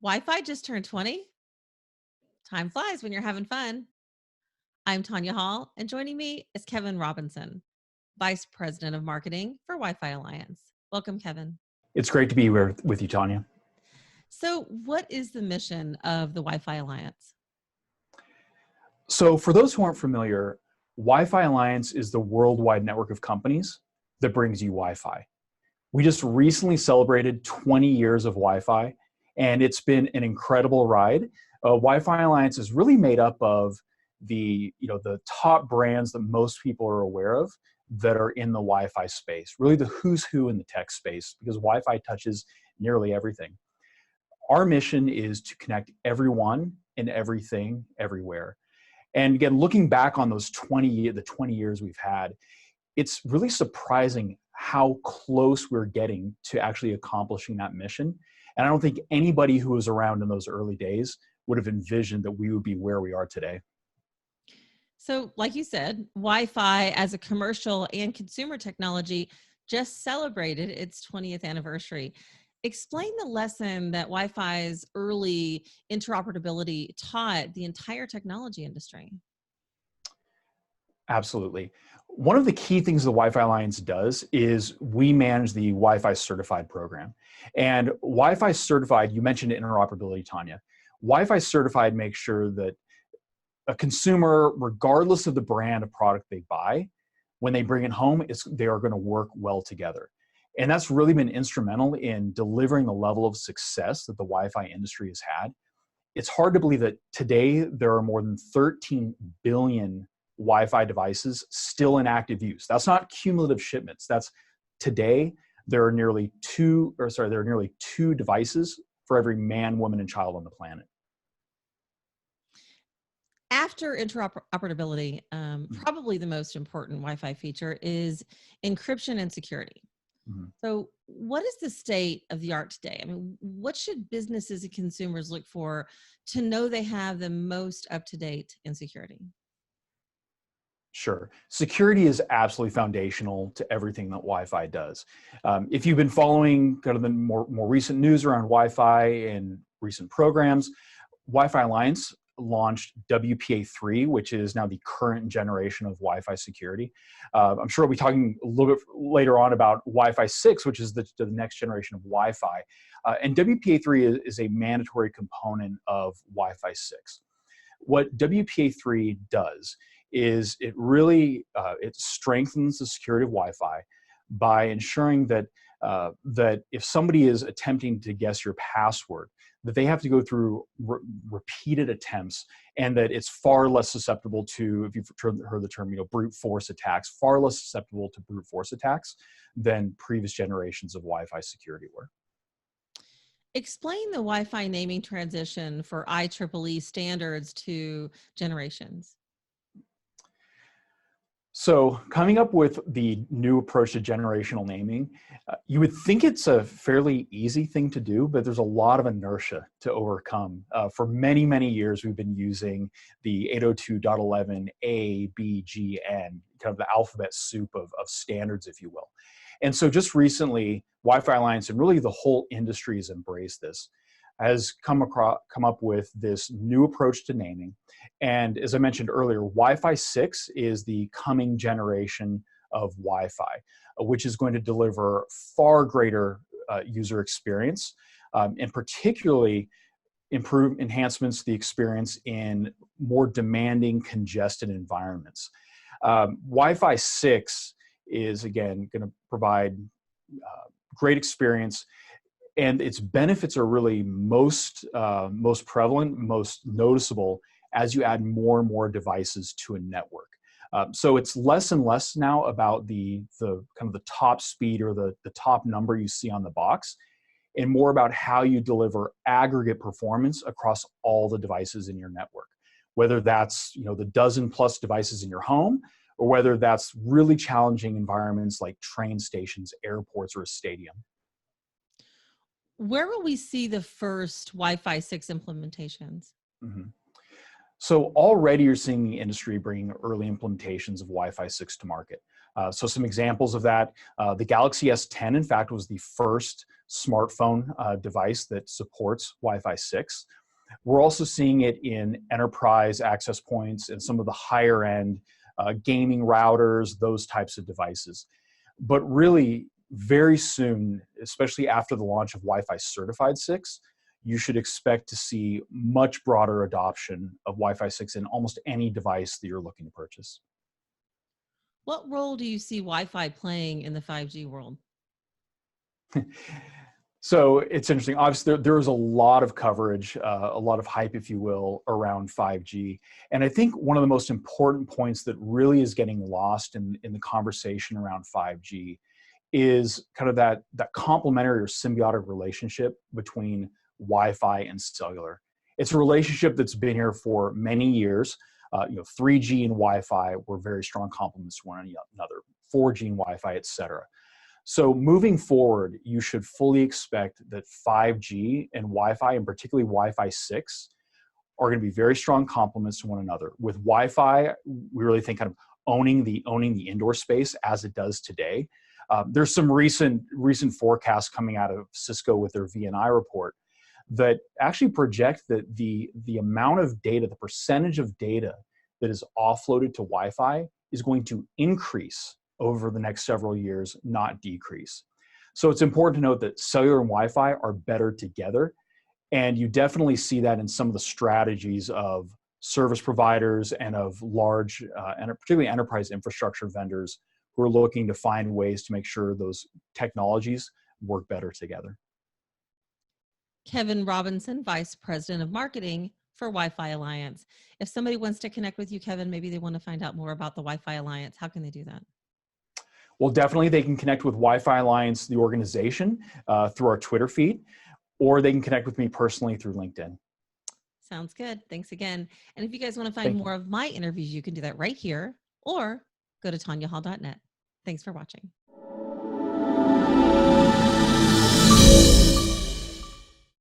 Wi-Fi just turned 20. Time flies when you're having fun. I'm Tonya Hall, and joining me is Kevin Robinson, Vice President of Marketing for Wi-Fi Alliance. Welcome, Kevin. It's great to be here with you, Tonya. So, what is the mission of the Wi-Fi Alliance? So for those who aren't familiar, Wi-Fi Alliance is the worldwide network of companies that brings you Wi-Fi. We just recently celebrated 20 years of Wi-Fi, and it's been an incredible ride. Wi-Fi Alliance is really made up of the top brands that most people are aware of that are in the Wi-Fi space, really the who's who in the tech space, because Wi-Fi touches nearly everything. Our mission is to connect everyone and everything everywhere. And again, looking back on those 20 years we've had, it's really surprising how close we're getting to actually accomplishing that mission. And I don't think anybody who was around in those early days would have envisioned that we would be where we are today. So, like you said, Wi-Fi as a commercial and consumer technology just celebrated its 20th anniversary. Explain the lesson that Wi-Fi's early interoperability taught the entire technology industry. Absolutely. One of the key things the Wi-Fi Alliance does is we manage the Wi-Fi certified program. And Wi-Fi certified, you mentioned interoperability, Tonya. Wi-Fi certified makes sure that a consumer, regardless of the brand of product they buy, when they bring it home, they are going to work well together. And that's really been instrumental in delivering the level of success that the Wi-Fi industry has had. It's hard to believe that today there are more than 13 billion Wi-Fi devices still in active use. That's not cumulative shipments. That's today there are nearly two devices for every man, woman, and child on the planet. After interoperability, probably the most important Wi-Fi feature is encryption and security. Mm-hmm. So, what is the state of the art today? I mean, what should businesses and consumers look for to know they have the most up-to-date in security? Sure. Security is absolutely foundational to everything that Wi-Fi does. If you've been following kind of the more recent news around Wi-Fi and recent programs, Wi-Fi Alliance launched WPA3, which is now the current generation of Wi-Fi security. I'm sure we'll be talking a little bit later on about Wi-Fi 6, which is the next generation of Wi-Fi. And WPA3 is a mandatory component of Wi-Fi 6. What WPA3 does is it really it strengthens the security of Wi-Fi by ensuring that that if somebody is attempting to guess your password, that they have to go through repeated attempts, and that it's far less susceptible to, if you've heard the term, brute force attacks, far less susceptible to brute force attacks than previous generations of Wi-Fi security were. Explain the Wi-Fi naming transition for IEEE standards to generations. So coming up with the new approach to generational naming, you would think it's a fairly easy thing to do, but there's a lot of inertia to overcome. For many, many years, we've been using the 802.11a, b, g, n, kind of the alphabet soup of standards, if you will. And so just recently, Wi-Fi Alliance, and really the whole industry has embraced this, has come up with this new approach to naming. And as I mentioned earlier, Wi-Fi 6 is the coming generation of Wi-Fi, which is going to deliver far greater user experience, and particularly improve enhancements to the experience in more demanding, congested environments. Wi-Fi 6 is, again, going to provide great experience, and its benefits are really most prevalent, most noticeable as you add more and more devices to a network. So it's less and less now about the kind of the top speed or the top number you see on the box, and more about how you deliver aggregate performance across all the devices in your network. Whether that's the dozen plus devices in your home, or whether that's really challenging environments like train stations, airports, or a stadium. Where will we see the first Wi-Fi 6 implementations? Mm-hmm. So already you're seeing the industry bringing early implementations of Wi-Fi 6 to market. So some examples of that, the Galaxy S10, in fact, was the first smartphone device that supports Wi-Fi 6. We're also seeing it in enterprise access points and some of the higher end gaming routers, those types of devices. But really, very soon, especially after the launch of Wi-Fi certified 6, you should expect to see much broader adoption of Wi-Fi 6 in almost any device that you're looking to purchase. What role do you see Wi-Fi playing in the 5G world? So it's interesting. Obviously, there is a lot of coverage, a lot of hype, if you will, around 5G. And I think one of the most important points that really is getting lost in the conversation around 5G is kind of that complementary or symbiotic relationship between Wi-Fi and cellular. It's a relationship that's been here for many years. 3G and Wi-Fi were very strong complements to one another. 4G and Wi-Fi, et cetera. So moving forward, you should fully expect that 5G and Wi-Fi, and particularly Wi-Fi 6, are going to be very strong complements to one another. With Wi-Fi, we really think kind of owning the indoor space as it does today. There's some recent forecasts coming out of Cisco with their VNI report that actually project that the amount of data, the percentage of data that is offloaded to Wi-Fi is going to increase over the next several years, not decrease. So it's important to note that cellular and Wi-Fi are better together. And you definitely see that in some of the strategies of service providers and of large, and particularly enterprise infrastructure vendors who are looking to find ways to make sure those technologies work better together. Kevin Robinson, Vice President of Marketing for Wi-Fi Alliance. If somebody wants to connect with you, Kevin, maybe they want to find out more about the Wi-Fi Alliance, how can they do that? Well, definitely they can connect with Wi-Fi Alliance, the organization, through our Twitter feed, or they can connect with me personally through LinkedIn. Sounds good. Thanks again. And if you guys want to find Thank you. more of my interviews, you can do that right here or go to tonyahall.net. Thanks for watching.